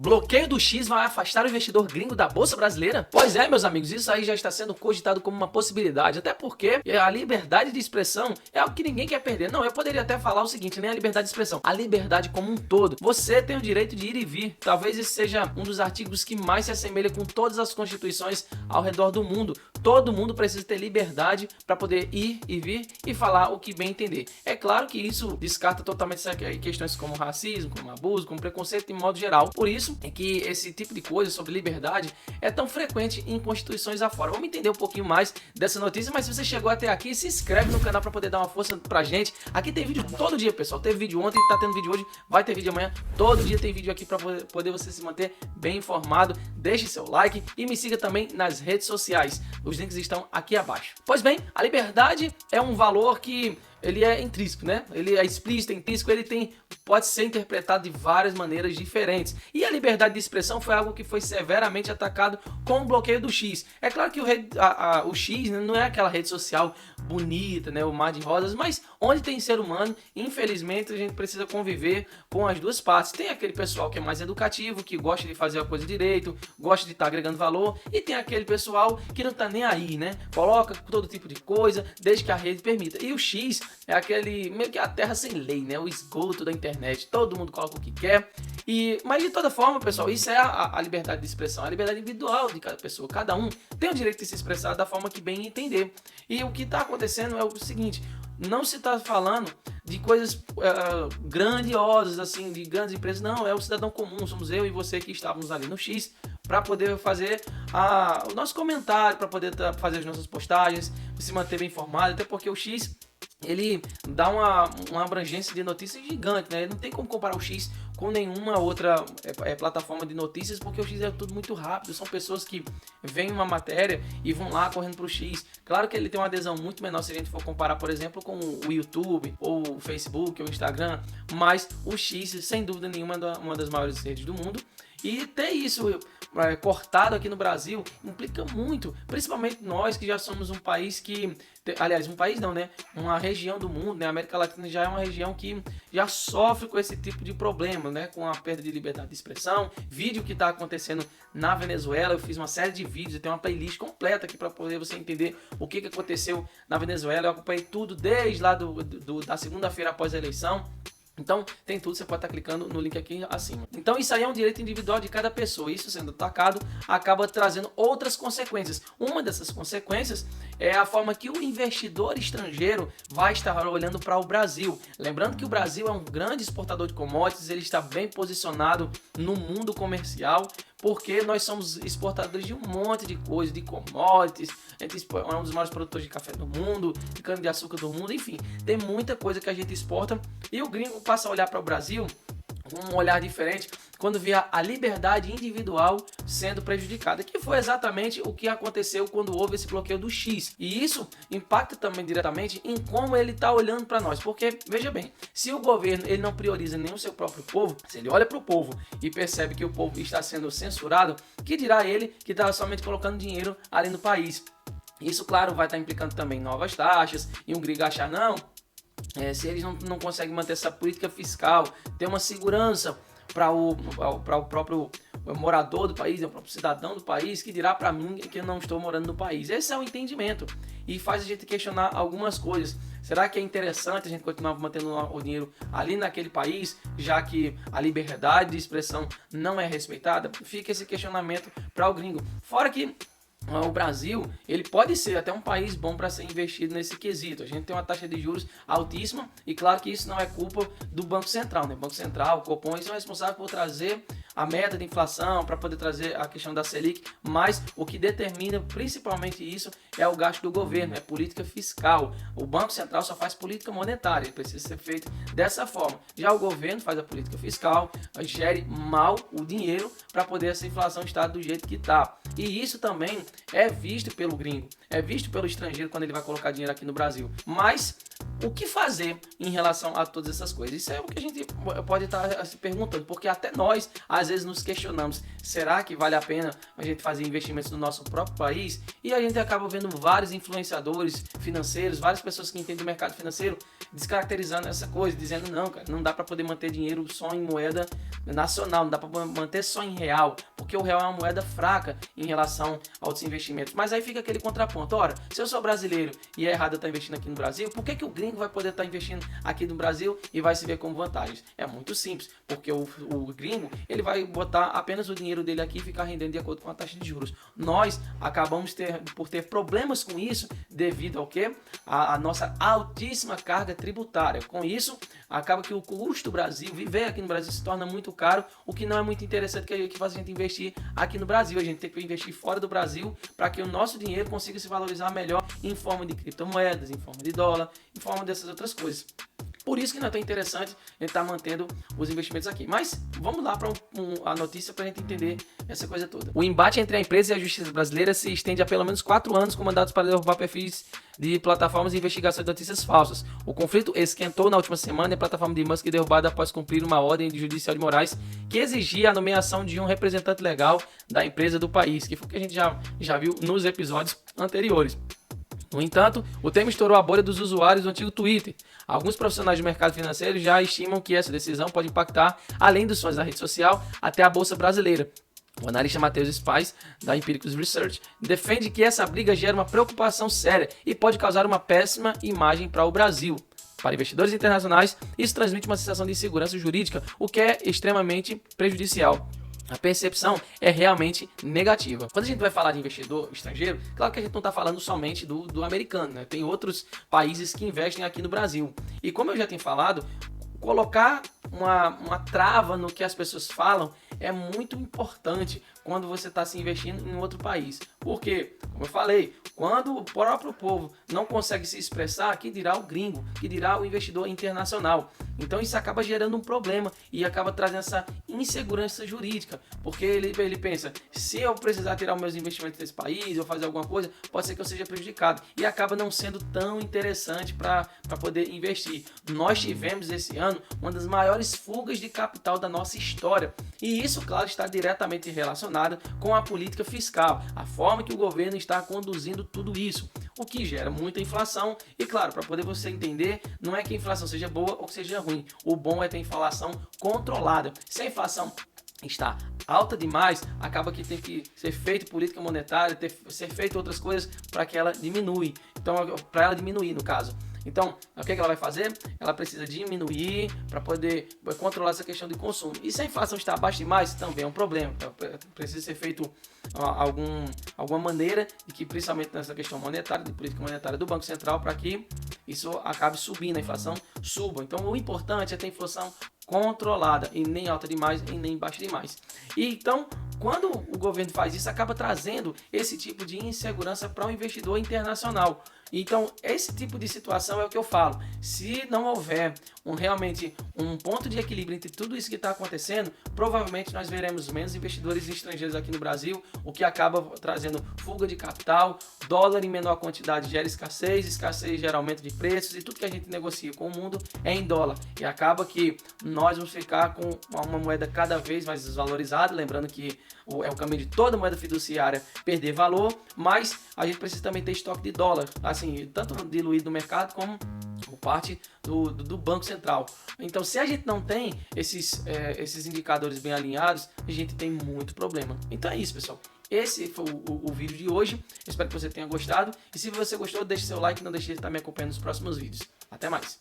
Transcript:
Bloqueio do X vai afastar o investidor gringo da Bolsa Brasileira? Pois é, meus amigos, isso aí já está sendo cogitado como uma possibilidade, até porque a liberdade de expressão é algo que ninguém quer perder. Não, eu poderia até falar o seguinte, nem a liberdade de expressão, a liberdade como um todo. Você tem o direito de ir e vir. Talvez esse seja um dos artigos que mais se assemelha com todas as constituições ao redor do mundo. Todo mundo precisa ter liberdade para poder ir e vir e falar o que bem entender. É claro que isso descarta totalmente questões como racismo, como abuso, como preconceito de modo geral. Por isso é que esse tipo de coisa sobre liberdade é tão frequente em constituições afora. Vamos entender um pouquinho mais dessa notícia, mas se você chegou até aqui, se inscreve no canal para poder dar uma força pra gente. Aqui tem vídeo todo dia, pessoal. Teve vídeo ontem, tá tendo vídeo hoje, vai ter vídeo amanhã. Todo dia tem vídeo aqui para poder você se manter bem informado. Deixe seu like e me siga também nas redes sociais. Os links estão aqui abaixo. Pois bem, a liberdade é um valor que ele é intrínseco, né? Ele é explícito, é intrínseco, pode ser interpretado de várias maneiras diferentes. E a liberdade de expressão foi algo que foi severamente atacado com o bloqueio do X. É claro que o X, né, não é aquela rede social bonita, né, o mar de rosas, mas onde tem ser humano, infelizmente a gente precisa conviver com as duas partes. Tem aquele pessoal que é mais educativo, que gosta de fazer a coisa direito, gosta de estar agregando valor, e tem aquele pessoal que não tá nem aí, né? Coloca todo tipo de coisa, desde que a rede permita. E o X é aquele, meio que a terra sem lei, né? O esgoto da internet, todo mundo coloca o que quer. Mas de toda forma, pessoal, isso é a liberdade de expressão, a liberdade individual de cada pessoa. Cada um tem o direito de se expressar da forma que bem entender. E o que está acontecendo é o seguinte: não se está falando de coisas grandiosas, assim, de grandes empresas. Não, é o cidadão comum, somos eu e você que estávamos ali no X para poder fazer o nosso comentário, para poder fazer as nossas postagens, se manter bem informado, até porque o X ele dá uma abrangência de notícias gigante, né? Não tem como comparar o X com nenhuma outra plataforma de notícias, porque o X é tudo muito rápido. São pessoas que veem uma matéria e vão lá correndo pro X. Claro que ele tem uma adesão muito menor se a gente for comparar, por exemplo, com o YouTube, ou o Facebook, ou o Instagram, mas o X, sem dúvida nenhuma, é uma das maiores redes do mundo. E ter isso cortado aqui no Brasil implica muito, principalmente nós que já somos um país que, aliás, um país não, né? Uma região do mundo, né? A América Latina já é uma região que já sofre com esse tipo de problema, né? Com a perda de liberdade de expressão. Vídeo que está acontecendo na Venezuela, eu fiz uma série de vídeos, eu tenho uma playlist completa aqui para poder você entender o que aconteceu na Venezuela. Eu acompanhei tudo desde lá da segunda-feira após a eleição. Então, tem tudo, você pode estar clicando no link aqui acima. Então, isso aí é um direito individual de cada pessoa. Isso sendo atacado, acaba trazendo outras consequências. Uma dessas consequências é a forma que o investidor estrangeiro vai estar olhando para o Brasil. Lembrando que o Brasil é um grande exportador de commodities, ele está bem posicionado no mundo comercial, porque nós somos exportadores de um monte de coisas, de commodities, a gente é um dos maiores produtores de café do mundo, de cana-de-açúcar do mundo, enfim, tem muita coisa que a gente exporta, e o gringo passa a olhar para o Brasil com um olhar diferente quando vê a liberdade individual sendo prejudicada, que foi exatamente o que aconteceu quando houve esse bloqueio do X. E isso impacta também diretamente em como ele está olhando para nós, porque, veja bem, se o governo ele não prioriza nem o seu próprio povo, se ele olha para o povo e percebe que o povo está sendo censurado, que dirá ele que está somente colocando dinheiro ali no país? Isso, claro, vai estar implicando também novas taxas, e um gringo achar, não, se eles não conseguem manter essa política fiscal, ter uma segurança para o próprio morador do país, o próprio cidadão do país, que dirá para mim que eu não estou morando no país. Esse é o entendimento e faz a gente questionar algumas coisas. Será que é interessante a gente continuar mantendo o dinheiro ali naquele país, já que a liberdade de expressão não é respeitada? Fica esse questionamento para o gringo. Fora que o Brasil, ele pode ser até um país bom para ser investido nesse quesito. A gente tem uma taxa de juros altíssima e claro que isso não é culpa do Banco Central, né? O Banco Central, o Copom, eles são responsáveis por trazer a meta de inflação, para poder trazer a questão da Selic, mas o que determina principalmente isso é o gasto do governo, é política fiscal. O Banco Central só faz política monetária, ele precisa ser feito dessa forma. Já o governo faz a política fiscal, gere mal o dinheiro para poder essa inflação estar do jeito que está. E isso também é visto pelo gringo, é visto pelo estrangeiro quando ele vai colocar dinheiro aqui no Brasil. Mas o que fazer em relação a todas essas coisas? Isso é o que a gente pode estar se perguntando, porque até nós às vezes nos questionamos, será que vale a pena a gente fazer investimentos no nosso próprio país? E a gente acaba vendo vários influenciadores financeiros, várias pessoas que entendem o mercado financeiro descaracterizando essa coisa, dizendo não, cara, não dá para poder manter dinheiro só em moeda nacional, não dá para manter só em real, porque o real é uma moeda fraca em relação a outros investimentos. Mas aí fica aquele contraponto, ora, se eu sou brasileiro e é errado eu estar investindo aqui no Brasil, por que o gringo vai poder estar investindo aqui no Brasil e vai se ver como vantagens? É muito simples, porque o gringo, ele vai botar apenas o dinheiro dele aqui e ficar rendendo de acordo com a taxa de juros. Nós acabamos por ter problemas com isso devido ao quê? A nossa altíssima carga tributária. Com isso, acaba que o custo do Brasil, viver aqui no Brasil se torna muito caro, o que não é muito interessante, que faz a gente investir aqui no Brasil. A gente tem que investir fora do Brasil para que o nosso dinheiro consiga se valorizar melhor em forma de criptomoedas, em forma de dólar, em forma dessas outras coisas. Por isso que não é tão interessante ele estar mantendo os investimentos aqui. Mas vamos lá para a notícia para a gente entender essa coisa toda. O embate entre a empresa e a justiça brasileira se estende há pelo menos 4 anos com mandatos para derrubar perfis de plataformas de investigação de notícias falsas. O conflito esquentou na última semana e a plataforma de Musk derrubada após cumprir uma ordem de judicial de Moraes que exigia a nomeação de um representante legal da empresa do país, que foi o que a gente já viu nos episódios anteriores. No entanto, o tema estourou a bolha dos usuários do antigo Twitter. Alguns profissionais do mercado financeiro já estimam que essa decisão pode impactar, além dos fãs da rede social, até a Bolsa Brasileira. O analista Matheus Spies, da Empiricus Research, defende que essa briga gera uma preocupação séria e pode causar uma péssima imagem para o Brasil. Para investidores internacionais, isso transmite uma sensação de insegurança jurídica, o que é extremamente prejudicial. A percepção é realmente negativa. Quando a gente vai falar de investidor estrangeiro, claro que a gente não está falando somente do americano, né? Tem outros países que investem aqui no Brasil. E como eu já tenho falado, colocar uma trava no que as pessoas falam é muito importante quando você está se investindo em outro país. Porque, como eu falei, quando o próprio povo não consegue se expressar, que dirá o gringo, que dirá o investidor internacional. Então isso acaba gerando um problema e acaba trazendo essa insegurança jurídica, porque ele pensa, se eu precisar tirar os meus investimentos desse país ou fazer alguma coisa, pode ser que eu seja prejudicado e acaba não sendo tão interessante para poder investir. Nós tivemos esse ano uma das maiores fugas de capital da nossa história e isso, claro, está diretamente relacionado com a política fiscal, a forma que o governo está conduzindo tudo isso, o que gera muita inflação e, claro, para poder você entender, não é que a inflação seja boa ou que seja ruim, o bom é ter inflação controlada. Se a inflação está alta demais, acaba que tem que ser feita política monetária, ser feito outras coisas para que ela diminui. Então, para ela diminuir, no caso. Então, o que ela vai fazer? Ela precisa diminuir para poder controlar essa questão de consumo. E se a inflação está abaixo demais, também é um problema. Precisa ser feito alguma maneira de que, principalmente nessa questão monetária, de política monetária do Banco Central, para que isso acabe subindo, a inflação suba. Então, o importante é ter inflação controlada e nem alta demais e nem baixa demais. E então, quando o governo faz isso, acaba trazendo esse tipo de insegurança para o investidor internacional. Então, esse tipo de situação é o que eu falo. Se não houver realmente um ponto de equilíbrio entre tudo isso que está acontecendo, provavelmente nós veremos menos investidores estrangeiros aqui no Brasil, o que acaba trazendo fuga de capital, dólar em menor quantidade gera escassez gera aumento de preços e tudo que a gente negocia com o mundo é em dólar. E acaba que nós vamos ficar com uma moeda cada vez mais desvalorizada, lembrando que é o caminho de toda moeda fiduciária perder valor, mas a gente precisa também ter estoque de dólar, assim, tanto diluído no mercado como por parte do Banco Central. Então, se a gente não tem esses indicadores bem alinhados, a gente tem muito problema. Então é isso, pessoal. Esse foi o vídeo de hoje. Espero que você tenha gostado. E se você gostou, deixe seu like e não deixe de estar me acompanhando nos próximos vídeos. Até mais!